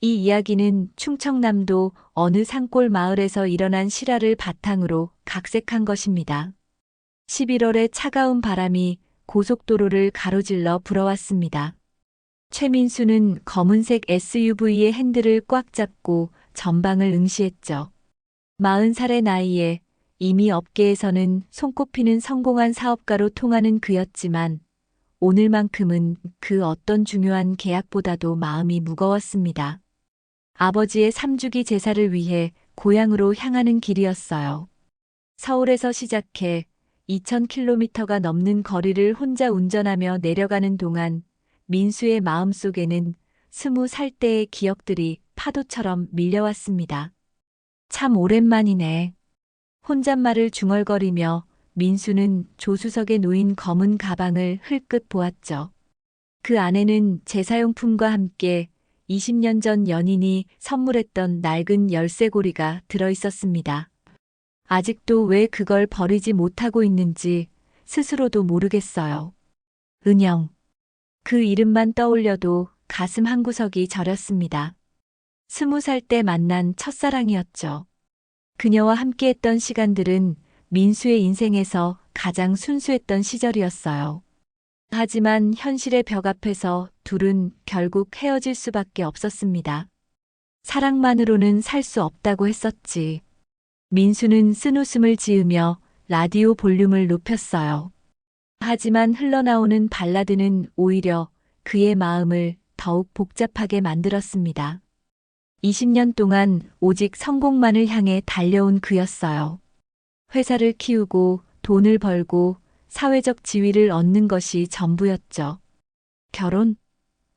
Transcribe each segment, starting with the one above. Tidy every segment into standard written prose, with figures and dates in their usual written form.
이 이야기는 충청남도 어느 산골 마을에서 일어난 실화를 바탕으로 각색한 것입니다. 11월의 차가운 바람이 고속도로를 가로질러 불어왔습니다. 최민수는 검은색 SUV의 핸들을 꽉 잡고 전방을 응시했죠. 40살의 나이에 이미 업계에서는 손꼽히는 성공한 사업가로 통하는 그였지만 오늘만큼은 그 어떤 중요한 계약보다도 마음이 무거웠습니다. 아버지의 3주기 제사를 위해 고향으로 향하는 길이었어요. 서울에서 시작해 2000km가 넘는 거리를 혼자 운전하며 내려가는 동안 민수의 마음속에는 20살 때의 기억들이 파도처럼 밀려왔습니다. 참 오랜만이네. 혼잣말을 중얼거리며 민수는 조수석에 놓인 검은 가방을 흘끗 보았죠. 그 안에는 제사용품과 함께 20년 전 연인이 선물했던 낡은 열쇠고리가 들어있었습니다. 아직도 왜 그걸 버리지 못하고 있는지 스스로도 모르겠어요. 은영. 그 이름만 떠올려도 가슴 한구석이 저렸습니다. 20살 때 만난 첫사랑이었죠. 그녀와 함께했던 시간들은 민수의 인생에서 가장 순수했던 시절이었어요. 하지만 현실의 벽 앞에서 둘은 결국 헤어질 수밖에 없었습니다. 사랑만으로는 살 수 없다고 했었지. 민수는 쓴웃음을 지으며 라디오 볼륨을 높였어요. 하지만 흘러나오는 발라드는 오히려 그의 마음을 더욱 복잡하게 만들었습니다. 20년 동안 오직 성공만을 향해 달려온 그였어요. 회사를 키우고 돈을 벌고 사회적 지위를 얻는 것이 전부였죠. 결혼?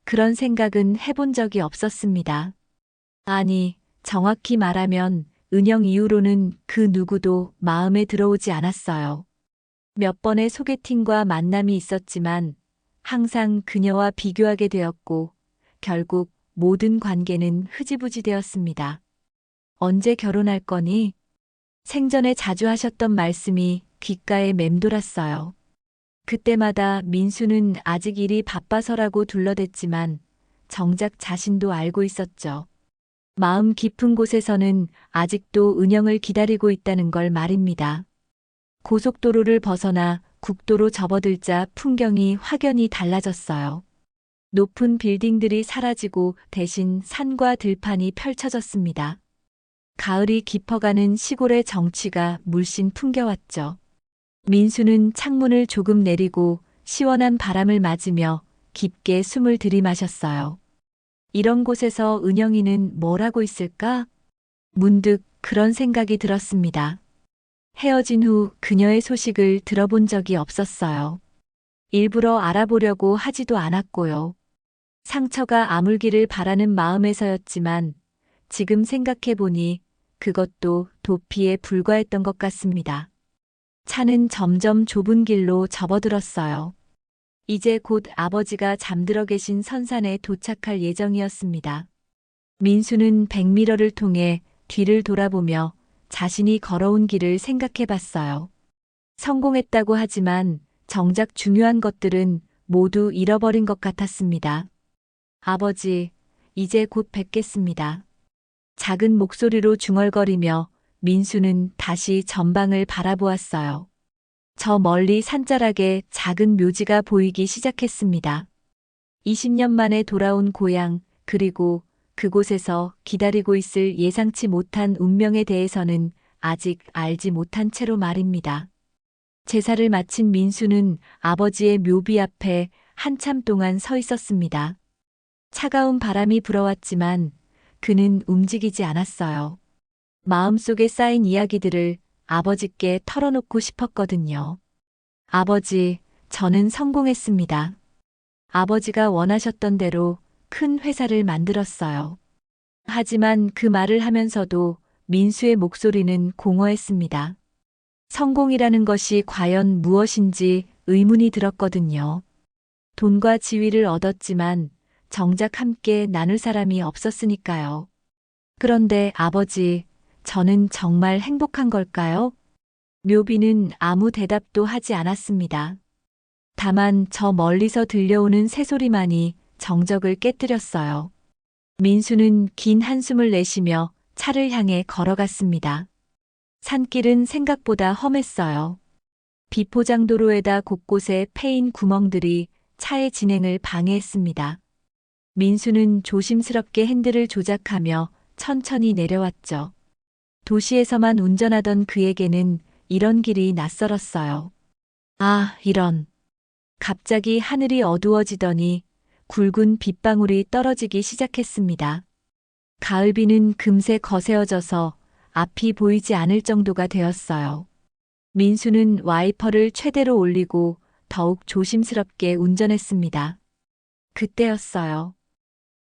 그런 생각은 해본 적이 없었습니다. 아니, 정확히 말하면 은영 이후로는 그 누구도 마음에 들어오지 않았어요. 몇 번의 소개팅과 만남이 있었지만 항상 그녀와 비교하게 되었고 결국 모든 관계는 흐지부지 되었습니다. 언제 결혼할 거니? 생전에 자주 하셨던 말씀이 귓가에 맴돌았어요. 그때마다 민수는 아직 일이 바빠서라고 둘러댔지만 정작 자신도 알고 있었죠. 마음 깊은 곳에서는 아직도 은영을 기다리고 있다는 걸 말입니다. 고속도로를 벗어나 국도로 접어들자 풍경이 확연히 달라졌어요. 높은 빌딩들이 사라지고 대신 산과 들판이 펼쳐졌습니다. 가을이 깊어가는 시골의 정취가 물씬 풍겨왔죠. 민수는 창문을 조금 내리고 시원한 바람을 맞으며 깊게 숨을 들이마셨어요. 이런 곳에서 은영이는 뭘 하고 있을까? 문득 그런 생각이 들었습니다. 헤어진 후 그녀의 소식을 들어본 적이 없었어요. 일부러 알아보려고 하지도 않았고요. 상처가 아물기를 바라는 마음에서였지만 지금 생각해보니 그것도 도피에 불과했던 것 같습니다. 차는 점점 좁은 길로 접어들었어요. 이제 곧 아버지가 잠들어 계신 선산에 도착할 예정이었습니다. 민수는 백미러를 통해 뒤를 돌아보며 자신이 걸어온 길을 생각해 봤어요. 성공했다고 하지만 정작 중요한 것들은 모두 잃어버린 것 같았습니다. 아버지, 이제 곧 뵙겠습니다. 작은 목소리로 중얼거리며 민수는 다시 전방을 바라보았어요. 저 멀리 산자락에 작은 묘지가 보이기 시작했습니다. 20년 만에 돌아온 고향, 그리고 그곳에서 기다리고 있을 예상치 못한 운명에 대해서는 아직 알지 못한 채로 말입니다. 제사를 마친 민수는 아버지의 묘비 앞에 한참 동안 서 있었습니다. 차가운 바람이 불어왔지만 그는 움직이지 않았어요. 마음속에 쌓인 이야기들을 아버지께 털어놓고 싶었거든요. 아버지, 저는 성공했습니다. 아버지가 원하셨던 대로 큰 회사를 만들었어요. 하지만 그 말을 하면서도 민수의 목소리는 공허했습니다. 성공이라는 것이 과연 무엇인지 의문이 들었거든요. 돈과 지위를 얻었지만 정작 함께 나눌 사람이 없었으니까요. 그런데 아버지, 저는 정말 행복한 걸까요? 묘비는 아무 대답도 하지 않았습니다. 다만 저 멀리서 들려오는 새소리만이 정적을 깨뜨렸어요. 민수는 긴 한숨을 내쉬며 차를 향해 걸어갔습니다. 산길은 생각보다 험했어요. 비포장도로에다 곳곳에 패인 구멍들이 차의 진행을 방해했습니다. 민수는 조심스럽게 핸들을 조작하며 천천히 내려왔죠. 도시에서만 운전하던 그에게는 이런 길이 낯설었어요. 아, 이런. 갑자기 하늘이 어두워지더니 굵은 빗방울이 떨어지기 시작했습니다. 가을비는 금세 거세어져서 앞이 보이지 않을 정도가 되었어요. 민수는 와이퍼를 최대로 올리고 더욱 조심스럽게 운전했습니다. 그때였어요.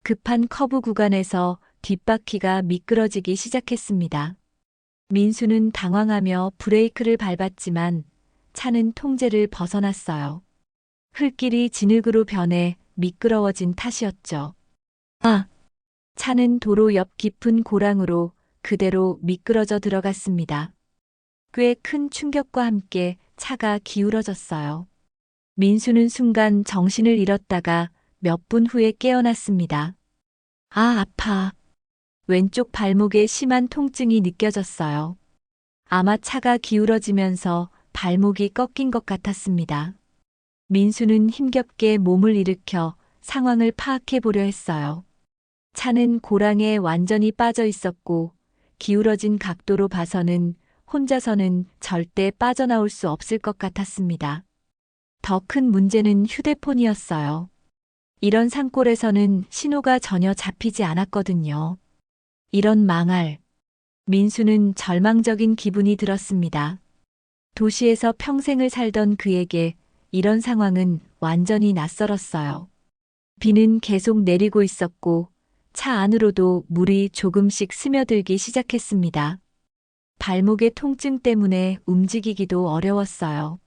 급한 커브 구간에서 뒷바퀴가 미끄러지기 시작했습니다. 민수는 당황하며 브레이크를 밟았지만 차는 통제를 벗어났어요. 흙길이 진흙으로 변해 미끄러워진 탓이었죠. 아! 차는 도로 옆 깊은 고랑으로 그대로 미끄러져 들어갔습니다. 꽤 큰 충격과 함께 차가 기울어졌어요. 민수는 순간 정신을 잃었다가 몇 분 후에 깨어났습니다. 아, 아파. 왼쪽 발목에 심한 통증이 느껴졌어요. 아마 차가 기울어지면서 발목이 꺾인 것 같았습니다. 민수는 힘겹게 몸을 일으켜 상황을 파악해 보려 했어요. 차는 고랑에 완전히 빠져 있었고 기울어진 각도로 봐서는 혼자서는 절대 빠져나올 수 없을 것 같았습니다. 더 큰 문제는 휴대폰이었어요. 이런 산골에서는 신호가 전혀 잡히지 않았거든요. 이런 망할. 민수는 절망적인 기분이 들었습니다. 도시에서 평생을 살던 그에게 이런 상황은 완전히 낯설었어요. 비는 계속 내리고 있었고 차 안으로도 물이 조금씩 스며들기 시작했습니다. 발목의 통증 때문에 움직이기도 어려웠어요.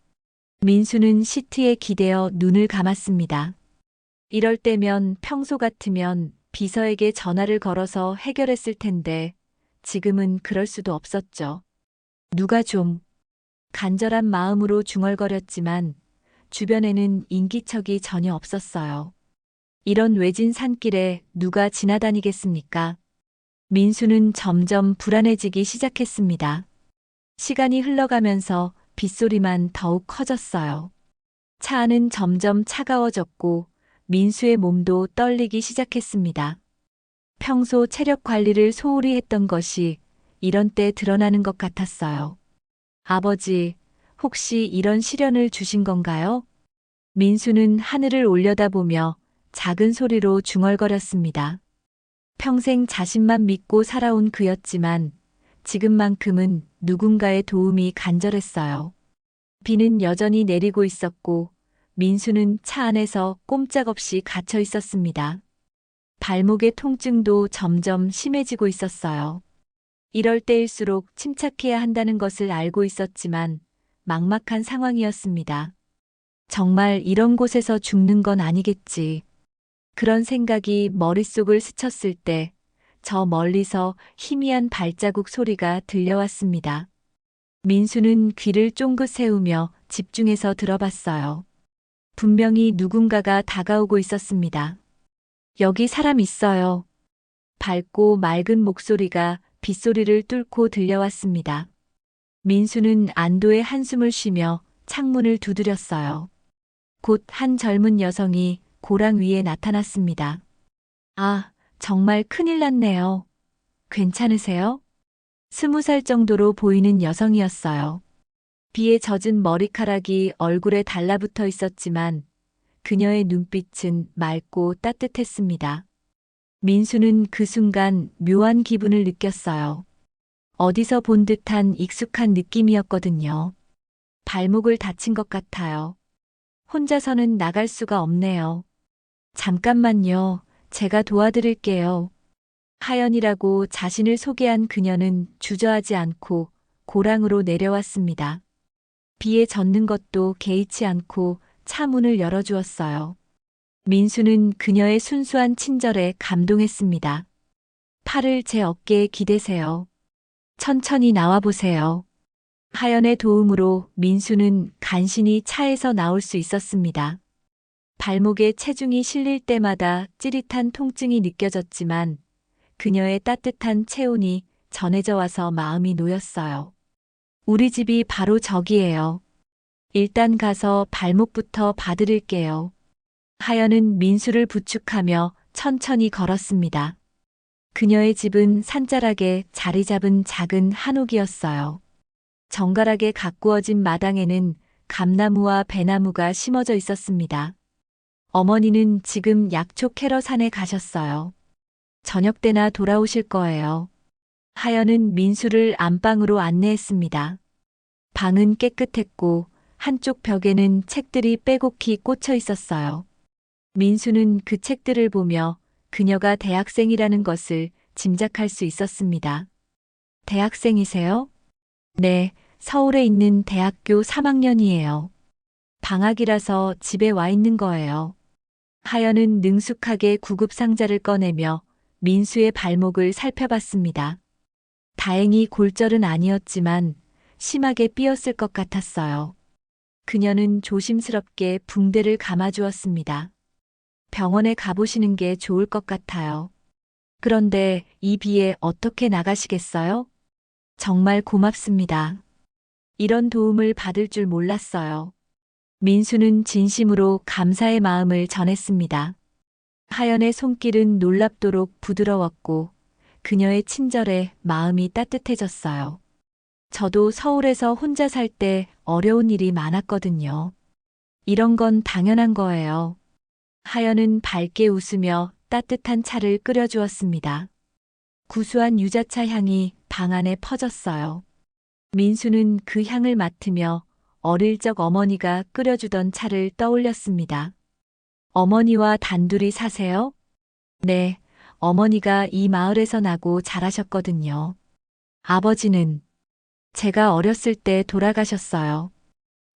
민수는 시트에 기대어 눈을 감았습니다. 이럴 때면 평소 같으면 비서에게 전화를 걸어서 해결했을 텐데 지금은 그럴 수도 없었죠. 누가 좀 간절한 마음으로 중얼거렸지만 주변에는 인기척이 전혀 없었어요. 이런 외진 산길에 누가 지나다니겠습니까? 민수는 점점 불안해지기 시작했습니다. 시간이 흘러가면서 빗소리만 더욱 커졌어요. 차 안은 점점 차가워졌고 민수의 몸도 떨리기 시작했습니다. 평소 체력 관리를 소홀히 했던 것이 이런 때 드러나는 것 같았어요. 아버지, 혹시 이런 시련을 주신 건가요? 민수는 하늘을 올려다보며 작은 소리로 중얼거렸습니다. 평생 자신만 믿고 살아온 그였지만 지금만큼은 누군가의 도움이 간절했어요. 비는 여전히 내리고 있었고 민수는 차 안에서 꼼짝없이 갇혀 있었습니다. 발목의 통증도 점점 심해지고 있었어요. 이럴 때일수록 침착해야 한다는 것을 알고 있었지만 막막한 상황이었습니다. 정말 이런 곳에서 죽는 건 아니겠지. 그런 생각이 머릿속을 스쳤을 때 저 멀리서 희미한 발자국 소리가 들려왔습니다. 민수는 귀를 쫑긋 세우며 집중해서 들어봤어요. 분명히 누군가가 다가오고 있었습니다. 여기 사람 있어요. 밝고 맑은 목소리가 빗소리를 뚫고 들려왔습니다. 민수는 안도의 한숨을 쉬며 창문을 두드렸어요. 곧 한 젊은 여성이 고랑 위에 나타났습니다. 아, 정말 큰일 났네요. 괜찮으세요? 20살 정도로 보이는 여성이었어요. 비에 젖은 머리카락이 얼굴에 달라붙어 있었지만 그녀의 눈빛은 맑고 따뜻했습니다. 민수는 그 순간 묘한 기분을 느꼈어요. 어디서 본 듯한 익숙한 느낌이었거든요. 발목을 다친 것 같아요. 혼자서는 나갈 수가 없네요. 잠깐만요. 제가 도와드릴게요. 하연이라고 자신을 소개한 그녀는 주저하지 않고 고랑으로 내려왔습니다. 비에 젖는 것도 개의치 않고 차 문을 열어주었어요. 민수는 그녀의 순수한 친절에 감동했습니다. 팔을 제 어깨에 기대세요. 천천히 나와보세요. 하연의 도움으로 민수는 간신히 차에서 나올 수 있었습니다. 발목에 체중이 실릴 때마다 찌릿한 통증이 느껴졌지만 그녀의 따뜻한 체온이 전해져 와서 마음이 놓였어요. 우리 집이 바로 저기예요. 일단 가서 발목부터 봐드릴게요. 하연은 민수를 부축하며 천천히 걸었습니다. 그녀의 집은 산자락에 자리 잡은 작은 한옥이었어요. 정갈하게 가꾸어진 마당에는 감나무와 배나무가 심어져 있었습니다. 어머니는 지금 약초 캐러 산에 가셨어요. 저녁 때나 돌아오실 거예요. 하연은 민수를 안방으로 안내했습니다. 방은 깨끗했고 한쪽 벽에는 책들이 빼곡히 꽂혀 있었어요. 민수는 그 책들을 보며 그녀가 대학생이라는 것을 짐작할 수 있었습니다. 대학생이세요? 네, 서울에 있는 대학교 3학년이에요. 방학이라서 집에 와 있는 거예요. 하연은 능숙하게 구급 상자를 꺼내며 민수의 발목을 살펴봤습니다. 다행히 골절은 아니었지만 심하게 삐었을 것 같았어요. 그녀는 조심스럽게 붕대를 감아주었습니다. 병원에 가보시는 게 좋을 것 같아요. 그런데 이 비에 어떻게 나가시겠어요? 정말 고맙습니다. 이런 도움을 받을 줄 몰랐어요. 민수는 진심으로 감사의 마음을 전했습니다. 하연의 손길은 놀랍도록 부드러웠고 그녀의 친절에 마음이 따뜻해졌어요. 저도 서울에서 혼자 살 때 어려운 일이 많았거든요. 이런 건 당연한 거예요. 하연은 밝게 웃으며 따뜻한 차를 끓여주었습니다. 구수한 유자차 향이 방 안에 퍼졌어요. 민수는 그 향을 맡으며 어릴 적 어머니가 끓여주던 차를 떠올렸습니다. 어머니와 단둘이 사세요? 네, 어머니가 이 마을에서 나고 자라셨거든요. 아버지는 제가 어렸을 때 돌아가셨어요.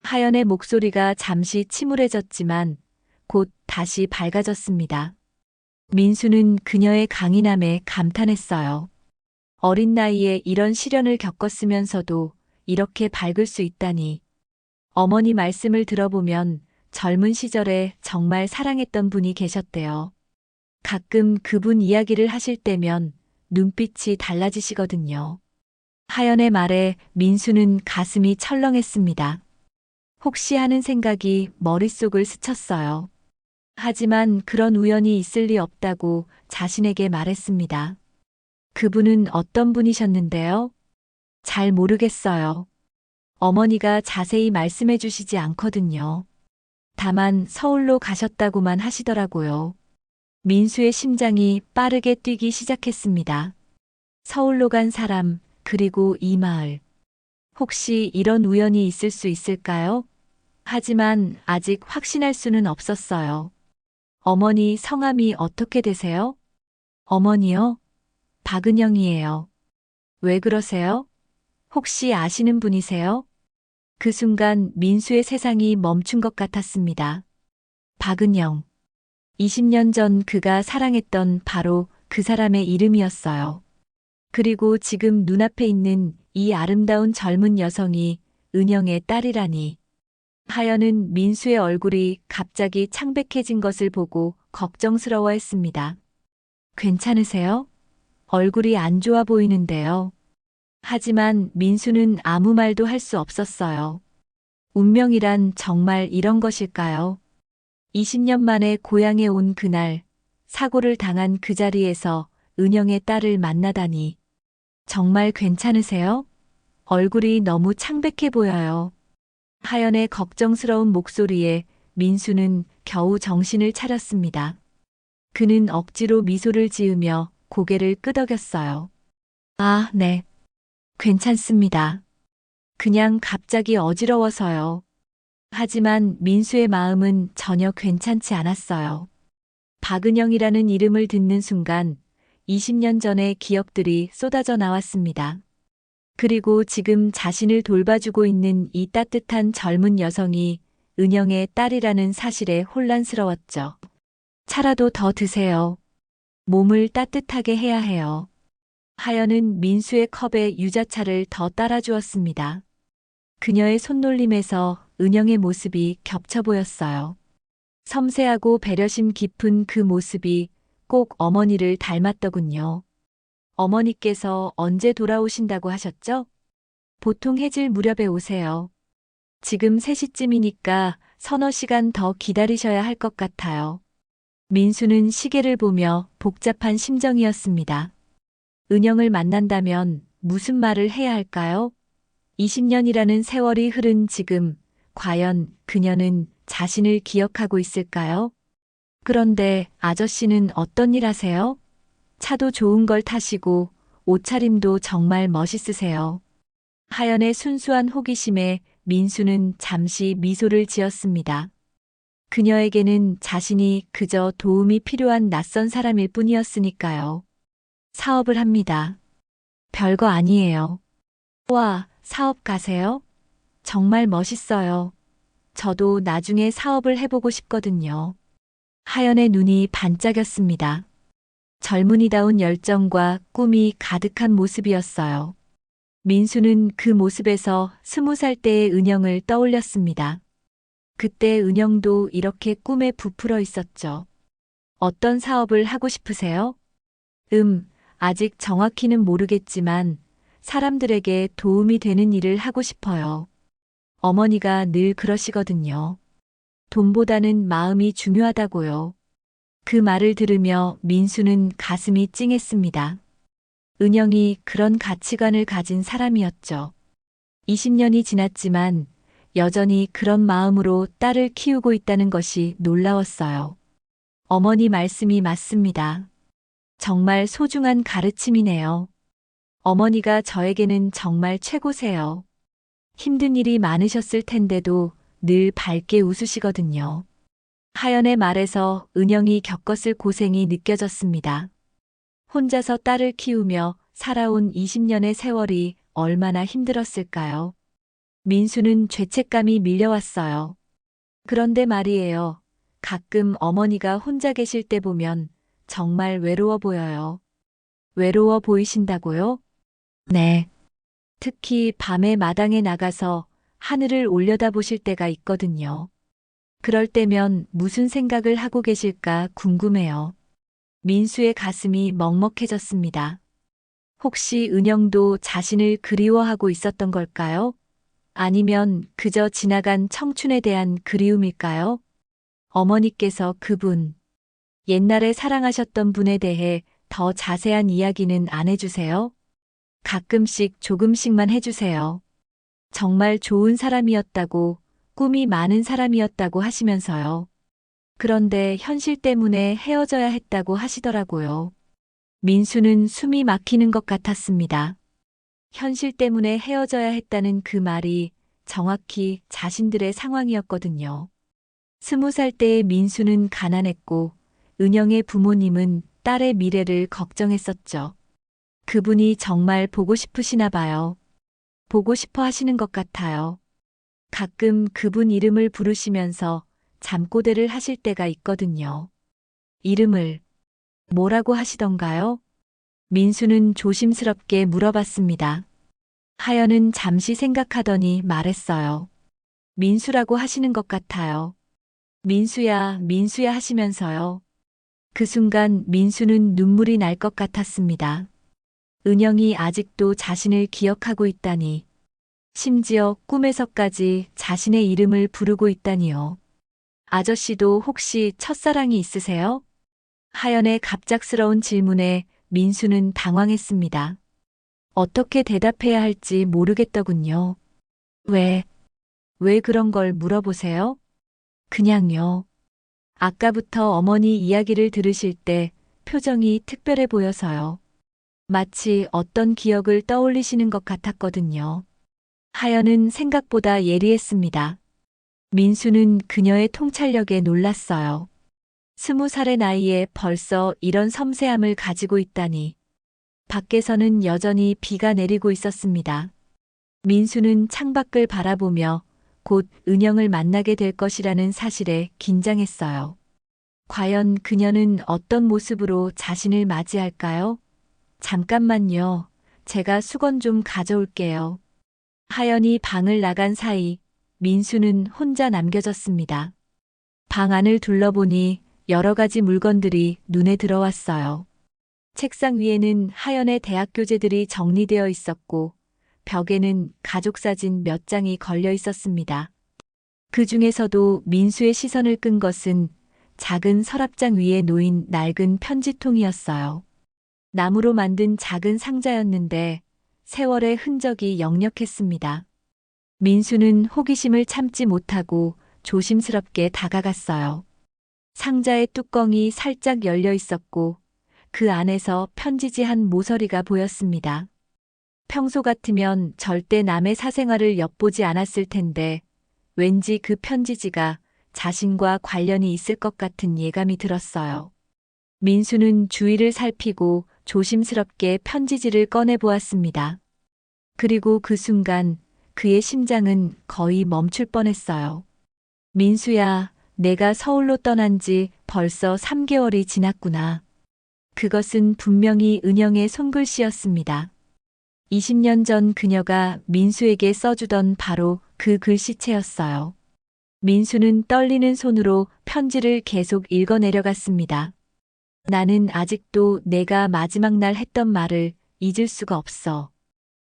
하연의 목소리가 잠시 침울해졌지만 곧 다시 밝아졌습니다. 민수는 그녀의 강인함에 감탄했어요. 어린 나이에 이런 시련을 겪었으면서도 이렇게 밝을 수 있다니. 어머니 말씀을 들어보면 젊은 시절에 정말 사랑했던 분이 계셨대요. 가끔 그분 이야기를 하실 때면 눈빛이 달라지시거든요. 하연의 말에 민수는 가슴이 철렁했습니다. 혹시 하는 생각이 머릿속을 스쳤어요. 하지만 그런 우연이 있을 리 없다고 자신에게 말했습니다. 그분은 어떤 분이셨는데요? 잘 모르겠어요. 어머니가 자세히 말씀해 주시지 않거든요. 다만 서울로 가셨다고만 하시더라고요. 민수의 심장이 빠르게 뛰기 시작했습니다. 서울로 간 사람, 그리고 이 마을. 혹시 이런 우연이 있을 수 있을까요? 하지만 아직 확신할 수는 없었어요. 어머니 성함이 어떻게 되세요? 어머니요? 박은영이에요. 왜 그러세요? 혹시 아시는 분이세요? 그 순간 민수의 세상이 멈춘 것 같았습니다. 박은영. 20년 전 그가 사랑했던 바로 그 사람의 이름이었어요. 그리고 지금 눈앞에 있는 이 아름다운 젊은 여성이 은영의 딸이라니. 하연은 민수의 얼굴이 갑자기 창백해진 것을 보고 걱정스러워했습니다. 괜찮으세요? 얼굴이 안 좋아 보이는데요. 하지만 민수는 아무 말도 할 수 없었어요. 운명이란 정말 이런 것일까요? 20년 만에 고향에 온 그날, 사고를 당한 그 자리에서 은영의 딸을 만나다니. 정말 괜찮으세요? 얼굴이 너무 창백해 보여요. 하연의 걱정스러운 목소리에 민수는 겨우 정신을 차렸습니다. 그는 억지로 미소를 지으며 고개를 끄덕였어요. 아, 네. 괜찮습니다. 그냥 갑자기 어지러워서요. 하지만 민수의 마음은 전혀 괜찮지 않았어요. 박은영이라는 이름을 듣는 순간 20년 전의 기억들이 쏟아져 나왔습니다. 그리고 지금 자신을 돌봐주고 있는 이 따뜻한 젊은 여성이 은영의 딸이라는 사실에 혼란스러웠죠. 차라도 더 드세요. 몸을 따뜻하게 해야 해요. 하연은 민수의 컵에 유자차를 더 따라주었습니다. 그녀의 손놀림에서 은영의 모습이 겹쳐 보였어요. 섬세하고 배려심 깊은 그 모습이 꼭 어머니를 닮았더군요. 어머니께서 언제 돌아오신다고 하셨죠? 보통 해질 무렵에 오세요. 지금 3시쯤이니까 서너 시간 더 기다리셔야 할 것 같아요. 민수는 시계를 보며 복잡한 심정이었습니다. 은영을 만난다면 무슨 말을 해야 할까요? 20년이라는 세월이 흐른 지금, 과연 그녀는 자신을 기억하고 있을까요? 그런데 아저씨는 어떤 일 하세요? 차도 좋은 걸 타시고 옷차림도 정말 멋있으세요. 하연의 순수한 호기심에 민수는 잠시 미소를 지었습니다. 그녀에게는 자신이 그저 도움이 필요한 낯선 사람일 뿐이었으니까요. 사업을 합니다. 별거 아니에요. 와, 사업 가세요? 정말 멋있어요. 저도 나중에 사업을 해보고 싶거든요. 하연의 눈이 반짝였습니다. 젊은이다운 열정과 꿈이 가득한 모습이었어요. 민수는 그 모습에서 20살 때의 은영을 떠올렸습니다. 그때 은영도 이렇게 꿈에 부풀어 있었죠. 어떤 사업을 하고 싶으세요? 아직 정확히는 모르겠지만 사람들에게 도움이 되는 일을 하고 싶어요. 어머니가 늘 그러시거든요. 돈보다는 마음이 중요하다고요. 그 말을 들으며 민수는 가슴이 찡했습니다. 은영이 그런 가치관을 가진 사람이었죠. 20년이 지났지만 여전히 그런 마음으로 딸을 키우고 있다는 것이 놀라웠어요. 어머니 말씀이 맞습니다. 정말 소중한 가르침이네요. 어머니가 저에게는 정말 최고세요. 힘든 일이 많으셨을 텐데도 늘 밝게 웃으시거든요. 하연의 말에서 은영이 겪었을 고생이 느껴졌습니다. 혼자서 딸을 키우며 살아온 20년의 세월이 얼마나 힘들었을까요? 민수는 죄책감이 밀려왔어요. 그런데 말이에요. 가끔 어머니가 혼자 계실 때 보면 정말 외로워 보여요. 외로워 보이신다고요? 네. 특히 밤에 마당에 나가서 하늘을 올려다보실 때가 있거든요. 그럴 때면 무슨 생각을 하고 계실까 궁금해요. 민수의 가슴이 먹먹해졌습니다. 혹시 은영도 자신을 그리워하고 있었던 걸까요? 아니면 그저 지나간 청춘에 대한 그리움일까요? 어머니께서 그분, 옛날에 사랑하셨던 분에 대해 더 자세한 이야기는 안 해주세요? 가끔씩 조금씩만 해주세요. 정말 좋은 사람이었다고, 꿈이 많은 사람이었다고 하시면서요. 그런데 현실 때문에 헤어져야 했다고 하시더라고요. 민수는 숨이 막히는 것 같았습니다. 현실 때문에 헤어져야 했다는 그 말이 정확히 자신들의 상황이었거든요. 20살 때의 민수는 가난했고 은영의 부모님은 딸의 미래를 걱정했었죠. 그분이 정말 보고 싶으시나 봐요. 보고 싶어 하시는 것 같아요. 가끔 그분 이름을 부르시면서 잠꼬대를 하실 때가 있거든요. 이름을 뭐라고 하시던가요? 민수는 조심스럽게 물어봤습니다. 하연은 잠시 생각하더니 말했어요. 민수라고 하시는 것 같아요. 민수야, 민수야 하시면서요. 그 순간 민수는 눈물이 날 것 같았습니다. 은영이 아직도 자신을 기억하고 있다니. 심지어 꿈에서까지 자신의 이름을 부르고 있다니요. 아저씨도 혹시 첫사랑이 있으세요? 하연의 갑작스러운 질문에 민수는 당황했습니다. 어떻게 대답해야 할지 모르겠더군요. 왜, 왜 그런 걸 물어보세요? 그냥요. 아까부터 어머니 이야기를 들으실 때 표정이 특별해 보여서요. 마치 어떤 기억을 떠올리시는 것 같았거든요. 하연은 생각보다 예리했습니다. 민수는 그녀의 통찰력에 놀랐어요. 20살의 나이에 벌써 이런 섬세함을 가지고 있다니. 밖에서는 여전히 비가 내리고 있었습니다. 민수는 창밖을 바라보며 곧 은영을 만나게 될 것이라는 사실에 긴장했어요. 과연 그녀는 어떤 모습으로 자신을 맞이할까요? 잠깐만요. 제가 수건 좀 가져올게요. 하연이 방을 나간 사이 민수는 혼자 남겨졌습니다. 방 안을 둘러보니 여러 가지 물건들이 눈에 들어왔어요. 책상 위에는 하연의 대학 교재들이 정리되어 있었고, 벽에는 가족 사진 몇 장이 걸려 있었습니다. 그 중에서도 민수의 시선을 끈 것은 작은 서랍장 위에 놓인 낡은 편지통이었어요. 나무로 만든 작은 상자였는데 세월의 흔적이 역력했습니다. 민수는 호기심을 참지 못하고 조심스럽게 다가갔어요. 상자의 뚜껑이 살짝 열려 있었고 그 안에서 편지지 한 모서리가 보였습니다. 평소 같으면 절대 남의 사생활을 엿보지 않았을 텐데 왠지 그 편지지가 자신과 관련이 있을 것 같은 예감이 들었어요. 민수는 주위를 살피고 조심스럽게 편지지를 꺼내 보았습니다. 그리고 그 순간 그의 심장은 거의 멈출 뻔했어요. 민수야, 내가 서울로 떠난 지 벌써 3개월이 지났구나. 그것은 분명히 은영의 손글씨였습니다. 20년 전 그녀가 민수에게 써주던 바로 그 글씨체였어요. 민수는 떨리는 손으로 편지를 계속 읽어 내려갔습니다. 나는 아직도 내가 마지막 날 했던 말을 잊을 수가 없어.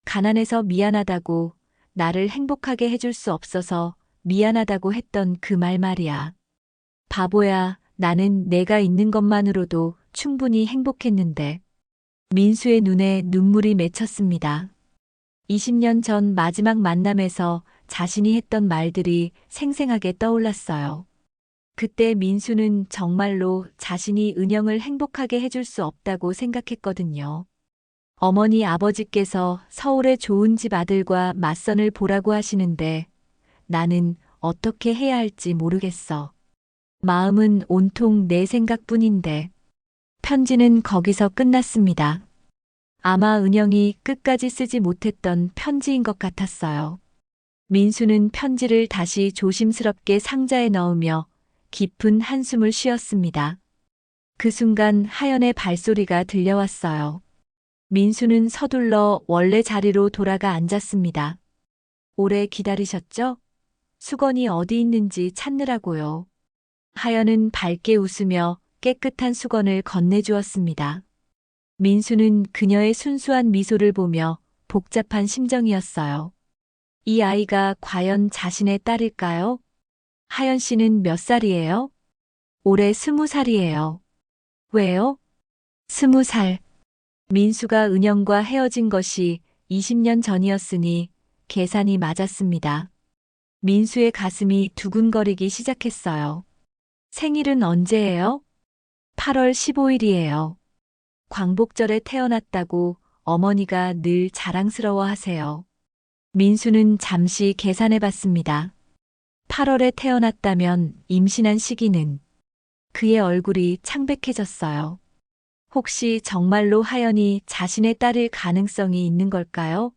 가난해서 미안하다고, 나를 행복하게 해줄 수 없어서 미안하다고 했던 그 말 말이야. 바보야, 나는 내가 있는 것만으로도 충분히 행복했는데. 민수의 눈에 눈물이 맺혔습니다. 20년 전 마지막 만남에서 자신이 했던 말들이 생생하게 떠올랐어요. 그때 민수는 정말로 자신이 은영을 행복하게 해줄 수 없다고 생각했거든요. 어머니 아버지께서 서울의 좋은 집 아들과 맞선을 보라고 하시는데 나는 어떻게 해야 할지 모르겠어. 마음은 온통 내 생각뿐인데. 편지는 거기서 끝났습니다. 아마 은영이 끝까지 쓰지 못했던 편지인 것 같았어요. 민수는 편지를 다시 조심스럽게 상자에 넣으며 깊은 한숨을 쉬었습니다. 그 순간 하연의 발소리가 들려왔어요. 민수는 서둘러 원래 자리로 돌아가 앉았습니다. 오래 기다리셨죠? 수건이 어디 있는지 찾느라고요. 하연은 밝게 웃으며 깨끗한 수건을 건네주었습니다. 민수는 그녀의 순수한 미소를 보며 복잡한 심정이었어요. 이 아이가 과연 자신의 딸일까요? 하연 씨는 몇 살이에요? 올해 20살이에요. 왜요? 20살. 민수가 은영과 헤어진 것이 20년 전이었으니 계산이 맞았습니다. 민수의 가슴이 두근거리기 시작했어요. 생일은 언제예요? 8월 15일이에요. 광복절에 태어났다고 어머니가 늘 자랑스러워 하세요. 민수는 잠시 계산해 봤습니다. 8월에 태어났다면 임신한 시기는? 그의 얼굴이 창백해졌어요. 혹시 정말로 하연이 자신의 딸일 가능성이 있는 걸까요?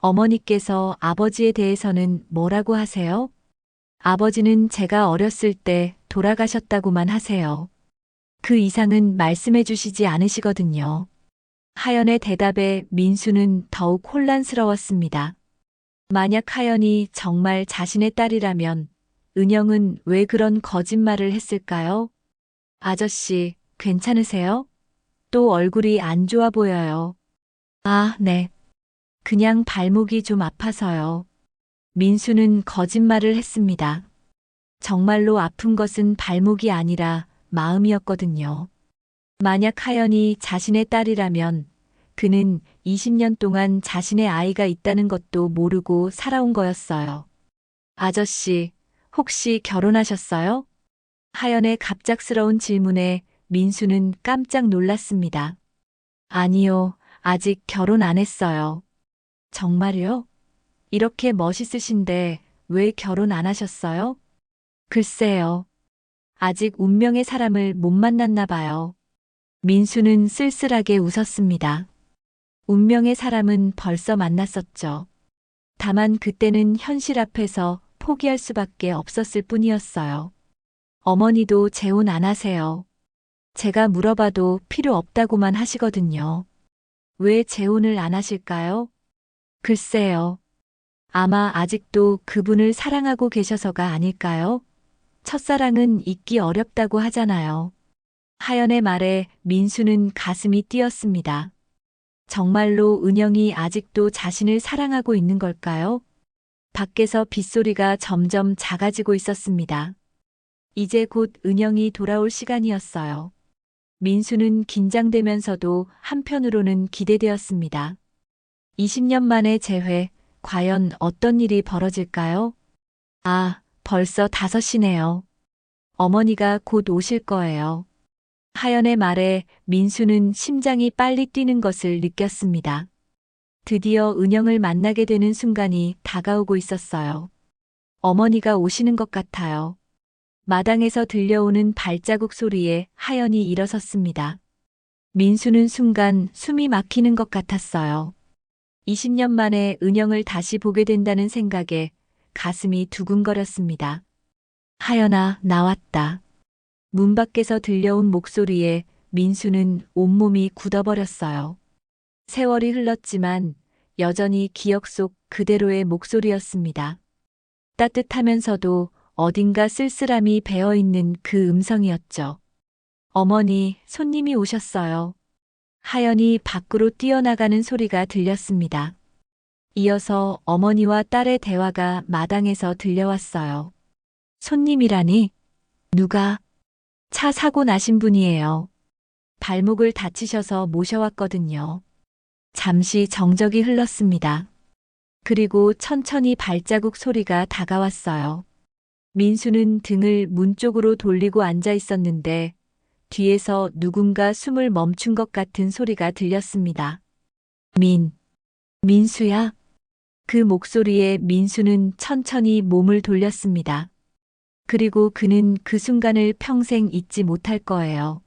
어머니께서 아버지에 대해서는 뭐라고 하세요? 아버지는 제가 어렸을 때 돌아가셨다고만 하세요. 그 이상은 말씀해 주시지 않으시거든요. 하연의 대답에 민수는 더욱 혼란스러웠습니다. 만약 하연이 정말 자신의 딸이라면 은영은 왜 그런 거짓말을 했을까요? 아저씨, 괜찮으세요? 또 얼굴이 안 좋아 보여요. 아, 네. 그냥 발목이 좀 아파서요. 민수는 거짓말을 했습니다. 정말로 아픈 것은 발목이 아니라 마음이었거든요. 만약 하연이 자신의 딸이라면 그는 20년 동안 자신의 아이가 있다는 것도 모르고 살아온 거였어요. 아저씨, 혹시 결혼하셨어요? 하연의 갑작스러운 질문에 민수는 깜짝 놀랐습니다. 아니요, 아직 결혼 안 했어요. 정말요? 이렇게 멋있으신데 왜 결혼 안 하셨어요? 글쎄요. 아직 운명의 사람을 못 만났나 봐요. 민수는 쓸쓸하게 웃었습니다. 운명의 사람은 벌써 만났었죠. 다만 그때는 현실 앞에서 포기할 수밖에 없었을 뿐이었어요. 어머니도 재혼 안 하세요. 제가 물어봐도 필요 없다고만 하시거든요. 왜 재혼을 안 하실까요? 글쎄요. 아마 아직도 그분을 사랑하고 계셔서가 아닐까요? 첫사랑은 잊기 어렵다고 하잖아요. 하연의 말에 민수는 가슴이 뛰었습니다. 정말로 은영이 아직도 자신을 사랑하고 있는 걸까요? 밖에서 빗소리가 점점 작아지고 있었습니다. 이제 곧 은영이 돌아올 시간이었어요. 민수는 긴장되면서도 한편으로는 기대되었습니다. 20년 만의 재회, 과연 어떤 일이 벌어질까요? 아, 벌써 5시네요. 어머니가 곧 오실 거예요. 하연의 말에 민수는 심장이 빨리 뛰는 것을 느꼈습니다. 드디어 은영을 만나게 되는 순간이 다가오고 있었어요. 어머니가 오시는 것 같아요. 마당에서 들려오는 발자국 소리에 하연이 일어섰습니다. 민수는 순간 숨이 막히는 것 같았어요. 20년 만에 은영을 다시 보게 된다는 생각에 가슴이 두근거렸습니다. 하연아, 나왔다. 문 밖에서 들려온 목소리에 민수는 온몸이 굳어버렸어요. 세월이 흘렀지만 여전히 기억 속 그대로의 목소리였습니다. 따뜻하면서도 어딘가 쓸쓸함이 배어있는 그 음성이었죠. 어머니, 손님이 오셨어요. 하연이 밖으로 뛰어나가는 소리가 들렸습니다. 이어서 어머니와 딸의 대화가 마당에서 들려왔어요. 손님이라니? 누가? 차 사고 나신 분이에요. 발목을 다치셔서 모셔왔거든요. 잠시 정적이 흘렀습니다. 그리고 천천히 발자국 소리가 다가왔어요. 민수는 등을 문 쪽으로 돌리고 앉아 있었는데 뒤에서 누군가 숨을 멈춘 것 같은 소리가 들렸습니다. 민수야? 그 목소리에 민수는 천천히 몸을 돌렸습니다. 그리고 그는 그 순간을 평생 잊지 못할 거예요.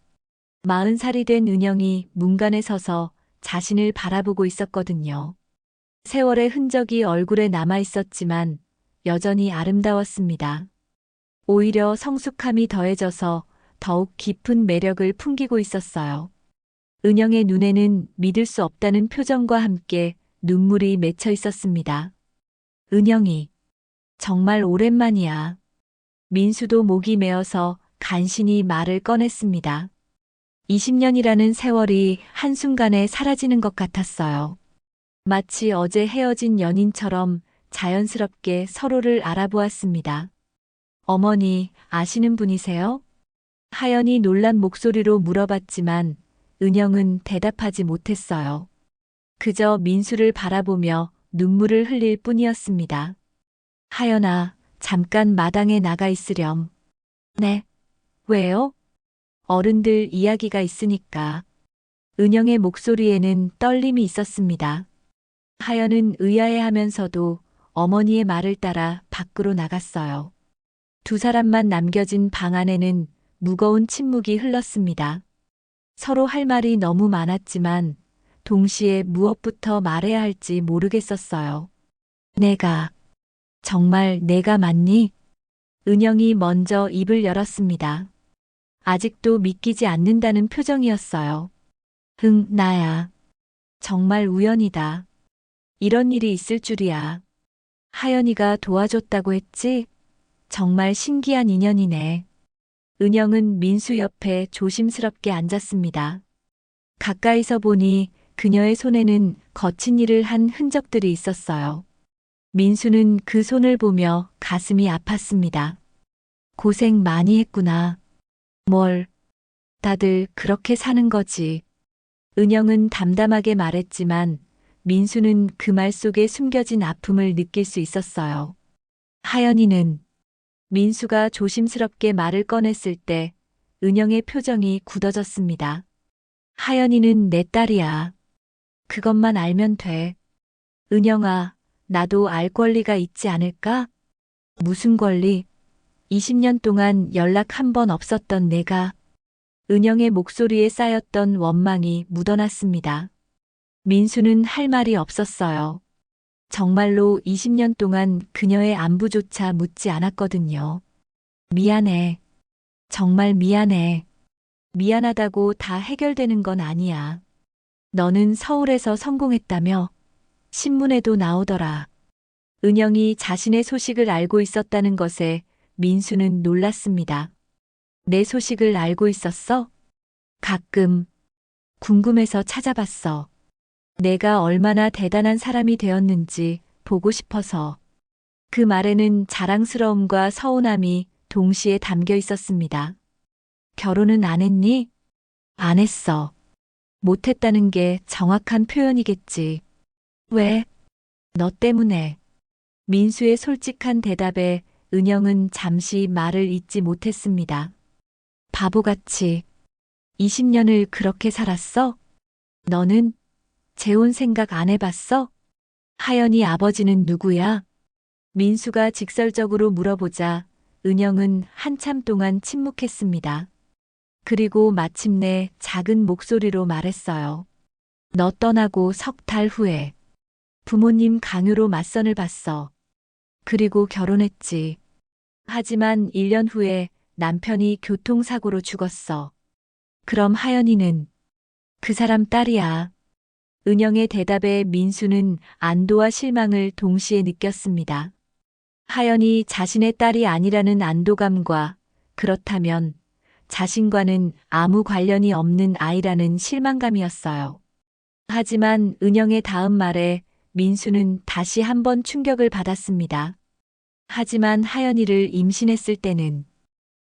40살이 된 은영이 문간에 서서 자신을 바라보고 있었거든요. 세월의 흔적이 얼굴에 남아 있었지만 여전히 아름다웠습니다. 오히려 성숙함이 더해져서 더욱 깊은 매력을 풍기고 있었어요. 은영의 눈에는 믿을 수 없다는 표정과 함께 눈물이 맺혀 있었습니다. 은영이, 정말 오랜만이야. 민수도 목이 메어서 간신히 말을 꺼냈습니다. 20년이라는 세월이 한순간에 사라지는 것 같았어요. 마치 어제 헤어진 연인처럼 자연스럽게 서로를 알아보았습니다. 어머니, 아시는 분이세요? 하연이 놀란 목소리로 물어봤지만 은영은 대답하지 못했어요. 그저 민수를 바라보며 눈물을 흘릴 뿐이었습니다. 하연아, 잠깐 마당에 나가 있으렴. 네. 왜요? 어른들 이야기가 있으니까. 은영의 목소리에는 떨림이 있었습니다. 하연은 의아해하면서도 어머니의 말을 따라 밖으로 나갔어요. 두 사람만 남겨진 방 안에는 무거운 침묵이 흘렀습니다. 서로 할 말이 너무 많았지만 동시에 무엇부터 말해야 할지 모르겠었어요. 정말 내가 맞니? 은영이 먼저 입을 열었습니다. 아직도 믿기지 않는다는 표정이었어요. 응, 나야. 정말 우연이다. 이런 일이 있을 줄이야. 하연이가 도와줬다고 했지? 정말 신기한 인연이네. 은영은 민수 옆에 조심스럽게 앉았습니다. 가까이서 보니 그녀의 손에는 거친 일을 한 흔적들이 있었어요. 민수는 그 손을 보며 가슴이 아팠습니다. 고생 많이 했구나. 뭘, 다들 그렇게 사는 거지. 은영은 담담하게 말했지만 민수는 그 말 속에 숨겨진 아픔을 느낄 수 있었어요. 하연이는 민수가 조심스럽게 말을 꺼냈을 때 은영의 표정이 굳어졌습니다. 하연이는 내 딸이야. 그것만 알면 돼. 은영아, 나도 알 권리가 있지 않을까? 무슨 권리? 20년 동안 연락 한 번 없었던 내가. 은영의 목소리에 쌓였던 원망이 묻어났습니다. 민수는 할 말이 없었어요. 정말로 20년 동안 그녀의 안부조차 묻지 않았거든요. 미안해. 정말 미안해. 미안하다고 다 해결되는 건 아니야. 너는 서울에서 성공했다며? 신문에도 나오더라. 은영이 자신의 소식을 알고 있었다는 것에 민수는 놀랐습니다. 내 소식을 알고 있었어? 가끔 궁금해서 찾아봤어. 내가 얼마나 대단한 사람이 되었는지 보고 싶어서. 그 말에는 자랑스러움과 서운함이 동시에 담겨 있었습니다. 결혼은 안 했니? 안 했어. 못했다는 게 정확한 표현이겠지. 왜? 너 때문에. 민수의 솔직한 대답에 은영은 잠시 말을 잇지 못했습니다. 바보같이 20년을 그렇게 살았어? 너는 재혼 생각 안 해봤어? 하연이 아버지는 누구야? 민수가 직설적으로 물어보자 은영은 한참 동안 침묵했습니다. 그리고 마침내 작은 목소리로 말했어요. 너 떠나고 석 달 후에 부모님 강요로 맞선을 봤어. 그리고 결혼했지. 하지만 1년 후에 남편이 교통사고로 죽었어. 그럼 하연이는 그 사람 딸이야. 은영의 대답에 민수는 안도와 실망을 동시에 느꼈습니다. 하연이 자신의 딸이 아니라는 안도감과 그렇다면 자신과는 아무 관련이 없는 아이라는 실망감이었어요. 하지만 은영의 다음 말에 민수는 다시 한번 충격을 받았습니다. 하지만 하연이를 임신했을 때는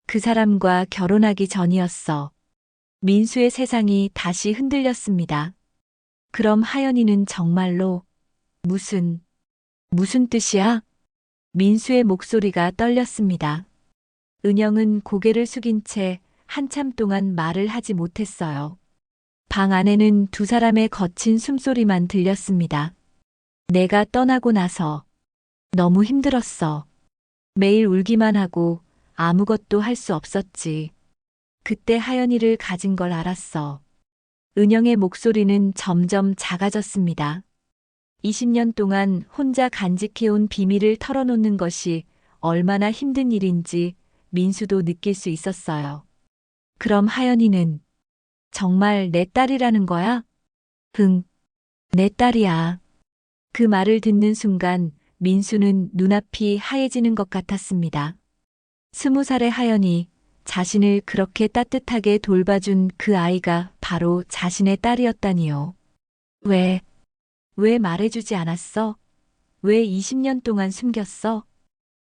그 사람과 결혼하기 전이었어. 민수의 세상이 다시 흔들렸습니다. 그럼 하연이는 정말로 무슨 뜻이야? 민수의 목소리가 떨렸습니다. 은영은 고개를 숙인 채 한참 동안 말을 하지 못했어요. 방 안에는 두 사람의 거친 숨소리만 들렸습니다. 내가 떠나고 나서 너무 힘들었어. 매일 울기만 하고 아무것도 할 수 없었지. 그때 하연이를 가진 걸 알았어. 은영의 목소리는 점점 작아졌습니다. 20년 동안 혼자 간직해온 비밀을 털어놓는 것이 얼마나 힘든 일인지 민수도 느낄 수 있었어요. 그럼 하연이는 정말 내 딸이라는 거야? 응, 내 딸이야. 그 말을 듣는 순간 민수는 눈앞이 하얘지는 것 같았습니다. 20살의 하연이 자신을 그렇게 따뜻하게 돌봐준 그 아이가 바로 자신의 딸이었다니요. 왜 말해주지 않았어? 왜 20년 동안 숨겼어?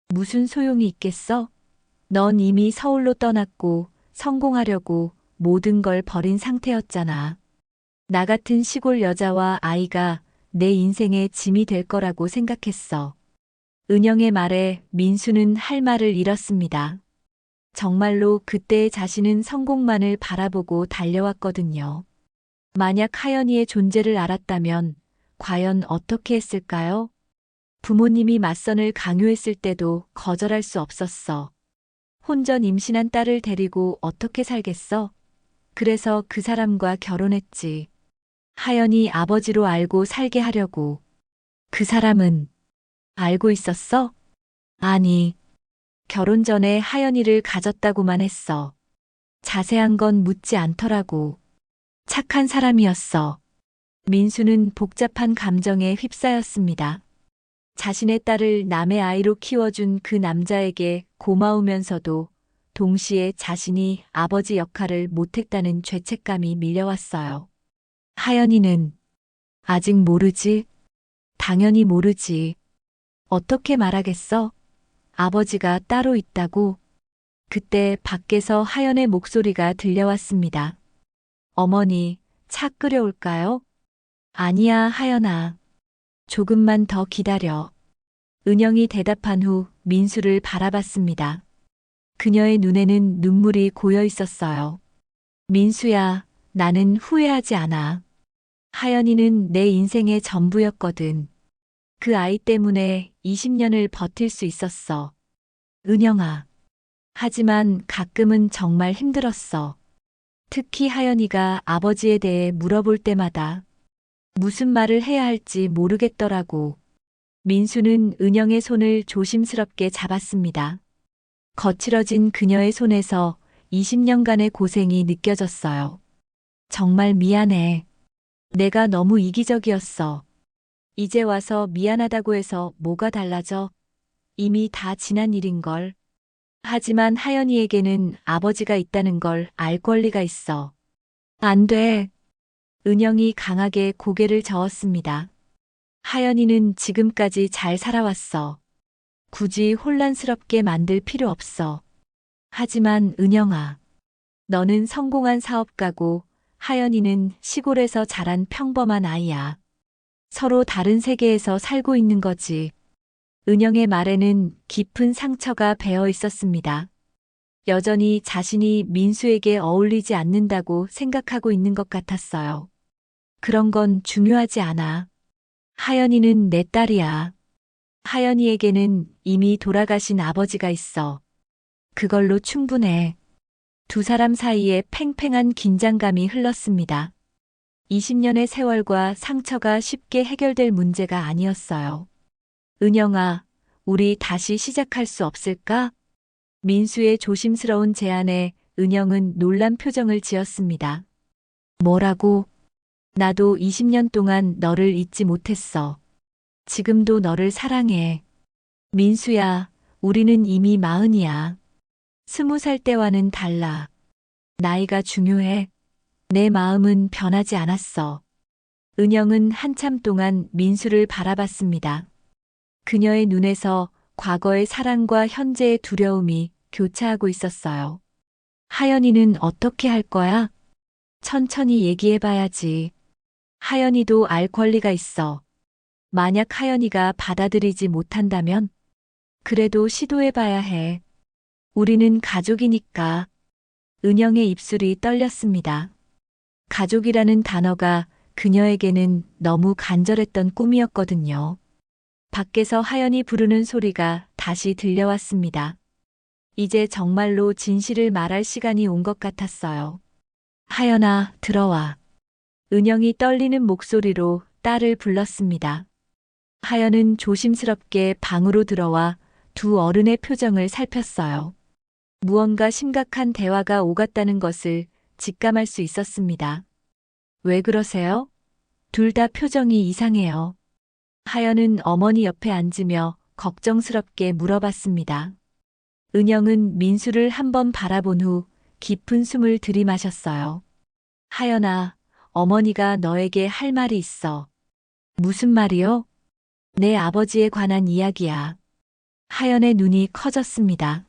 무슨 소용이 있겠어? 넌 이미 서울로 떠났고 성공하려고 모든 걸 버린 상태였잖아. 나 같은 시골 여자와 아이가 내 인생의 짐이 될 거라고 생각했어. 은영의 말에 민수는 할 말을 잃었습니다. 정말로 그때의 자신은 성공만을 바라보고 달려왔거든요. 만약 하연이의 존재를 알았다면 과연 어떻게 했을까요? 부모님이 맞선을 강요했을 때도 거절할 수 없었어. 혼전 임신한 딸을 데리고 어떻게 살겠어? 그래서 그 사람과 결혼했지. 하연이 아버지로 알고 살게 하려고. 그 사람은 알고 있었어? 아니, 결혼 전에 하연이를 가졌다고만 했어. 자세한 건 묻지 않더라고. 착한 사람이었어. 민수는 복잡한 감정에 휩싸였습니다. 자신의 딸을 남의 아이로 키워준 그 남자에게 고마우면서도 동시에 자신이 아버지 역할을 못했다는 죄책감이 밀려왔어요. 하연이는 아직 모르지? 당연히 모르지. 어떻게 말하겠어? 아버지가 따로 있다고. 그때 밖에서 하연의 목소리가 들려왔습니다. 어머니, 차 끓여올까요? 아니야, 하연아. 조금만 더 기다려. 은영이 대답한 후 민수를 바라봤습니다. 그녀의 눈에는 눈물이 고여 있었어요. 민수야, 나는 후회하지 않아. 하연이는 내 인생의 전부였거든. 그 아이 때문에 20년을 버틸 수 있었어. 은영아. 하지만 가끔은 정말 힘들었어. 특히 하연이가 아버지에 대해 물어볼 때마다 무슨 말을 해야 할지 모르겠더라고. 민수는 은영의 손을 조심스럽게 잡았습니다. 거칠어진 그녀의 손에서 20년간의 고생이 느껴졌어요. 정말 미안해. 내가 너무 이기적이었어. 이제 와서 미안하다고 해서 뭐가 달라져? 이미 다 지난 일인걸. 하지만 하연이에게는 아버지가 있다는 걸 알 권리가 있어. 안 돼. 은영이 강하게 고개를 저었습니다. 하연이는 지금까지 잘 살아왔어. 굳이 혼란스럽게 만들 필요 없어. 하지만 은영아, 너는 성공한 사업가고 하연이는 시골에서 자란 평범한 아이야. 서로 다른 세계에서 살고 있는 거지. 은영의 말에는 깊은 상처가 배어 있었습니다. 여전히 자신이 민수에게 어울리지 않는다고 생각하고 있는 것 같았어요. 그런 건 중요하지 않아. 하연이는 내 딸이야. 하연이에게는 이미 돌아가신 아버지가 있어. 그걸로 충분해. 두 사람 사이에 팽팽한 긴장감이 흘렀습니다. 20년의 세월과 상처가 쉽게 해결될 문제가 아니었어요. 은영아, 우리 다시 시작할 수 없을까? 민수의 조심스러운 제안에 은영은 놀란 표정을 지었습니다. 뭐라고? 나도 20년 동안 너를 잊지 못했어. 지금도 너를 사랑해. 민수야, 우리는 이미 40이야. 20살 때와는 달라. 나이가 중요해. 내 마음은 변하지 않았어. 은영은 한참 동안 민수를 바라봤습니다. 그녀의 눈에서 과거의 사랑과 현재의 두려움이 교차하고 있었어요. 하연이는 어떻게 할 거야? 천천히 얘기해봐야지. 하연이도 알 권리가 있어. 만약 하연이가 받아들이지 못한다면? 그래도 시도해봐야 해. 우리는 가족이니까. 은영의 입술이 떨렸습니다. 가족이라는 단어가 그녀에게는 너무 간절했던 꿈이었거든요. 밖에서 하연이 부르는 소리가 다시 들려왔습니다. 이제 정말로 진실을 말할 시간이 온 것 같았어요. 하연아, 들어와. 은영이 떨리는 목소리로 딸을 불렀습니다. 하연은 조심스럽게 방으로 들어와 두 어른의 표정을 살폈어요. 무언가 심각한 대화가 오갔다는 것을 직감할 수 있었습니다. 왜 그러세요? 둘 다 표정이 이상해요. 하연은 어머니 옆에 앉으며 걱정스럽게 물어봤습니다. 은영은 민수를 한번 바라본 후 깊은 숨을 들이마셨어요. 하연아, 어머니가 너에게 할 말이 있어. 무슨 말이요? 내 아버지에 관한 이야기야. 하연의 눈이 커졌습니다.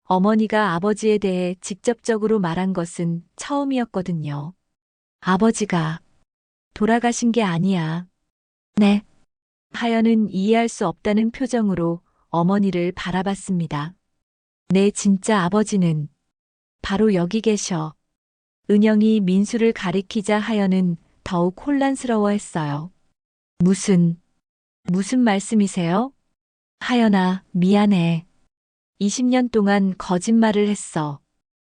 어머니가 아버지에 대해 직접적으로 말한 것은 처음이었거든요. 아버지가 돌아가신 게 아니야. 네. 하연은 이해할 수 없다는 표정으로 어머니를 바라봤습니다. 내 진짜 아버지는 바로 여기 계셔. 은영이 민수를 가리키자 하연은 더욱 혼란스러워했어요. 무슨 말씀이세요? 하연아, 미안해. 20년 동안 거짓말을 했어.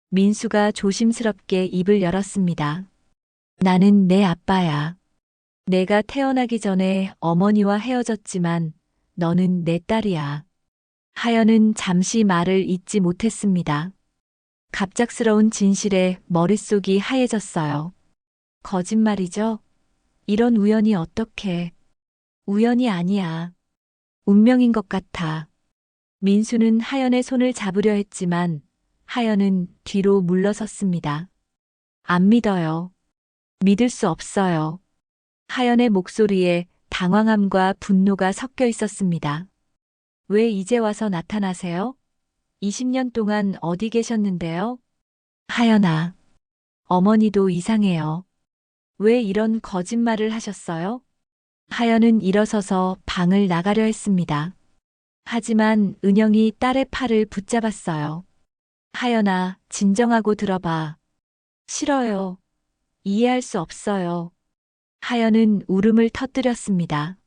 민수가 조심스럽게 입을 열었습니다. 나는 내 아빠야. 내가 태어나기 전에 어머니와 헤어졌지만 너는 내 딸이야. 하연은 잠시 말을 잇지 못했습니다. 갑작스러운 진실에 머릿속이 하얘졌어요. 거짓말이죠? 이런 우연이 어떻게? 우연이 아니야. 운명인 것 같아. 민수는 하연의 손을 잡으려 했지만 하연은 뒤로 물러섰습니다. 안 믿어요. 믿을 수 없어요. 하연의 목소리에 당황함과 분노가 섞여 있었습니다. 왜 이제 와서 나타나세요? 20년 동안 어디 계셨는데요? 하연아, 어머니도 이상해요. 왜 이런 거짓말을 하셨어요? 하연은 일어서서 방을 나가려 했습니다. 하지만 은영이 딸의 팔을 붙잡았어요. 하연아, 진정하고 들어봐. 싫어요. 이해할 수 없어요. 하연은 울음을 터뜨렸습니다.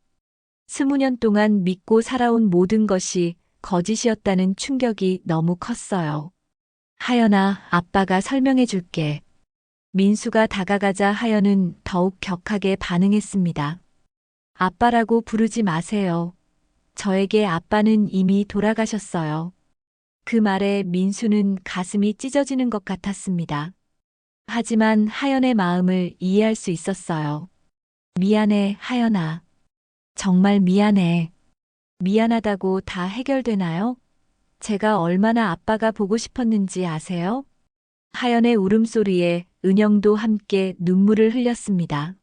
20년 동안 믿고 살아온 모든 것이 거짓이었다는 충격이 너무 컸어요. 하연아, 아빠가 설명해 줄게. 민수가 다가가자 하연은 더욱 격하게 반응했습니다. 아빠라고 부르지 마세요. 저에게 아빠는 이미 돌아가셨어요. 그 말에 민수는 가슴이 찢어지는 것 같았습니다. 하지만 하연의 마음을 이해할 수 있었어요. 미안해, 하연아. 정말 미안해. 미안하다고 다 해결되나요? 제가 얼마나 아빠가 보고 싶었는지 아세요? 하연의 울음소리에 은영도 함께 눈물을 흘렸습니다.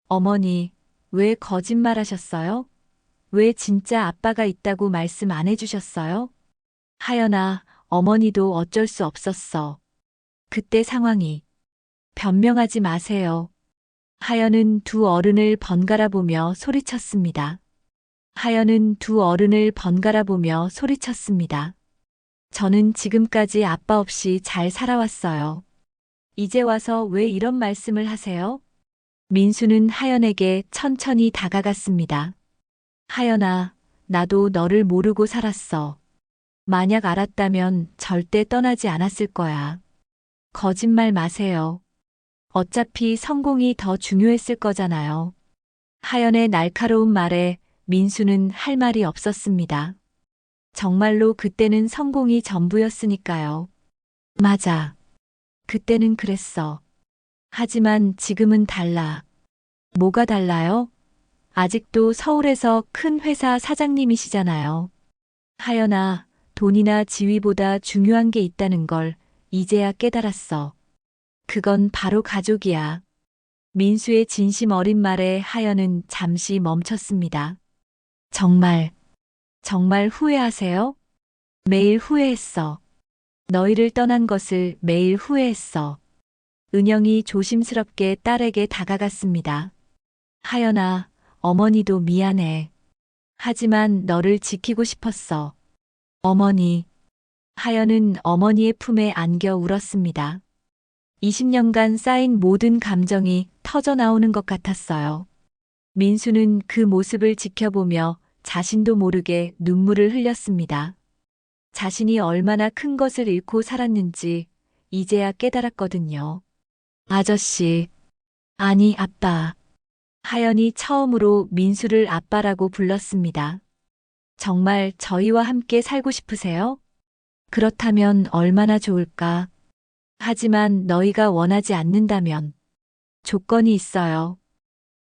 어머니, 왜 거짓말하셨어요? 왜 진짜 아빠가 있다고 말씀 안 해주셨어요? 하연아, 어머니도 어쩔 수 없었어. 그때 상황이. 변명하지 마세요. 하연은 두 어른을 번갈아 보며 소리쳤습니다. 하연은 두 어른을 번갈아 보며 소리쳤습니다. 저는 지금까지 아빠 없이 잘 살아왔어요. 이제 와서 왜 이런 말씀을 하세요? 민수는 하연에게 천천히 다가갔습니다. 하연아, 나도 너를 모르고 살았어. 만약 알았다면 절대 떠나지 않았을 거야. 거짓말 마세요. 어차피 성공이 더 중요했을 거잖아요. 하연의 날카로운 말에 민수는 할 말이 없었습니다. 정말로 그때는 성공이 전부였으니까요. 맞아. 그때는 그랬어. 하지만 지금은 달라. 뭐가 달라요? 아직도 서울에서 큰 회사 사장님이시잖아요. 하연아, 돈이나 지위보다 중요한 게 있다는 걸 이제야 깨달았어. 그건 바로 가족이야. 민수의 진심 어린 말에 하연은 잠시 멈췄습니다. 정말 후회하세요? 매일 후회했어. 너희를 떠난 것을 매일 후회했어. 은영이 조심스럽게 딸에게 다가갔습니다. 하연아, 어머니도 미안해. 하지만 너를 지키고 싶었어. 어머니. 하연은 어머니의 품에 안겨 울었습니다. 20년간 쌓인 모든 감정이 터져 나오는 것 같았어요. 민수는 그 모습을 지켜보며 자신도 모르게 눈물을 흘렸습니다. 자신이 얼마나 큰 것을 잃고 살았는지 이제야 깨달았거든요. 아저씨, 아니 아빠. 하연이 처음으로 민수를 아빠라고 불렀습니다. 정말 저희와 함께 살고 싶으세요? 그렇다면 얼마나 좋을까? 하지만 너희가 원하지 않는다면 조건이 있어요.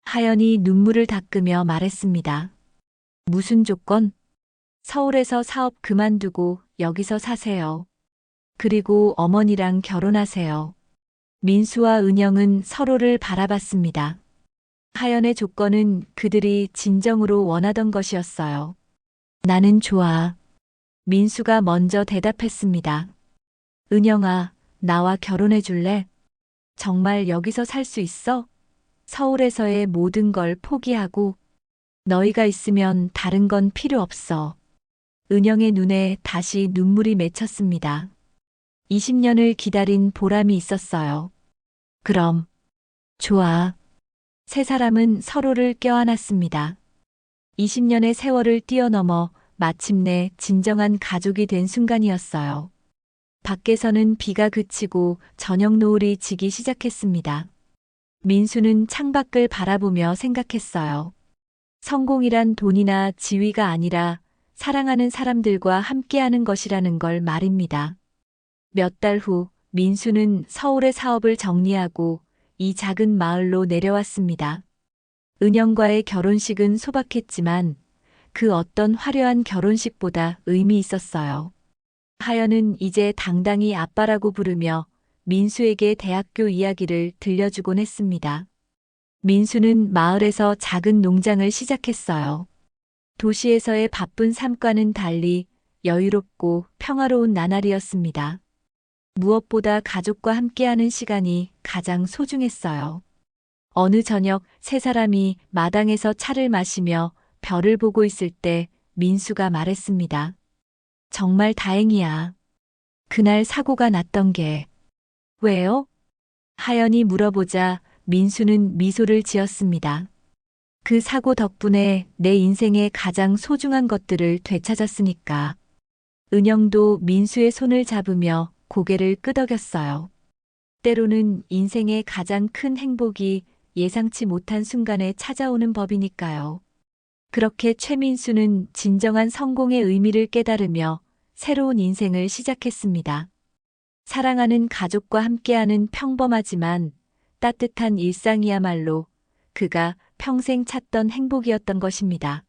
하연이 눈물을 닦으며 말했습니다. 무슨 조건? 서울에서 사업 그만두고 여기서 사세요. 그리고 어머니랑 결혼하세요. 민수와 은영은 서로를 바라봤습니다. 하연의 조건은 그들이 진정으로 원하던 것이었어요. 나는 좋아. 민수가 먼저 대답했습니다. 은영아, 나와 결혼해 줄래? 정말 여기서 살 수 있어? 서울에서의 모든 걸 포기하고 너희가 있으면 다른 건 필요 없어. 은영의 눈에 다시 눈물이 맺혔습니다. 20년을 기다린 보람이 있었어요. 그럼, 좋아. 세 사람은 서로를 껴안았습니다. 20년의 세월을 뛰어넘어 마침내 진정한 가족이 된 순간이었어요. 밖에서는 비가 그치고 저녁 노을이 지기 시작했습니다. 민수는 창밖을 바라보며 생각했어요. 성공이란 돈이나 지위가 아니라 사랑하는 사람들과 함께하는 것이라는 걸 말입니다. 몇 달 후 민수는 서울의 사업을 정리하고 이 작은 마을로 내려왔습니다. 은영과의 결혼식은 소박했지만 그 어떤 화려한 결혼식보다 의미 있었어요. 하연은 이제 당당히 아빠라고 부르며 민수에게 대학교 이야기를 들려주곤 했습니다. 민수는 마을에서 작은 농장을 시작했어요. 도시에서의 바쁜 삶과는 달리 여유롭고 평화로운 나날이었습니다. 무엇보다 가족과 함께하는 시간이 가장 소중했어요. 어느 저녁 세 사람이 마당에서 차를 마시며 별을 보고 있을 때 민수가 말했습니다. 정말 다행이야. 그날 사고가 났던 게. 왜요? 하연이 물어보자 민수는 미소를 지었습니다. 그 사고 덕분에 내 인생의 가장 소중한 것들을 되찾았으니까. 은영도 민수의 손을 잡으며 고개를 끄덕였어요. 때로는 인생의 가장 큰 행복이 예상치 못한 순간에 찾아오는 법이니까요. 그렇게 최민수는 진정한 성공의 의미를 깨달으며 새로운 인생을 시작했습니다. 사랑하는 가족과 함께하는 평범하지만 따뜻한 일상이야말로 그가 평생 찾던 행복이었던 것입니다.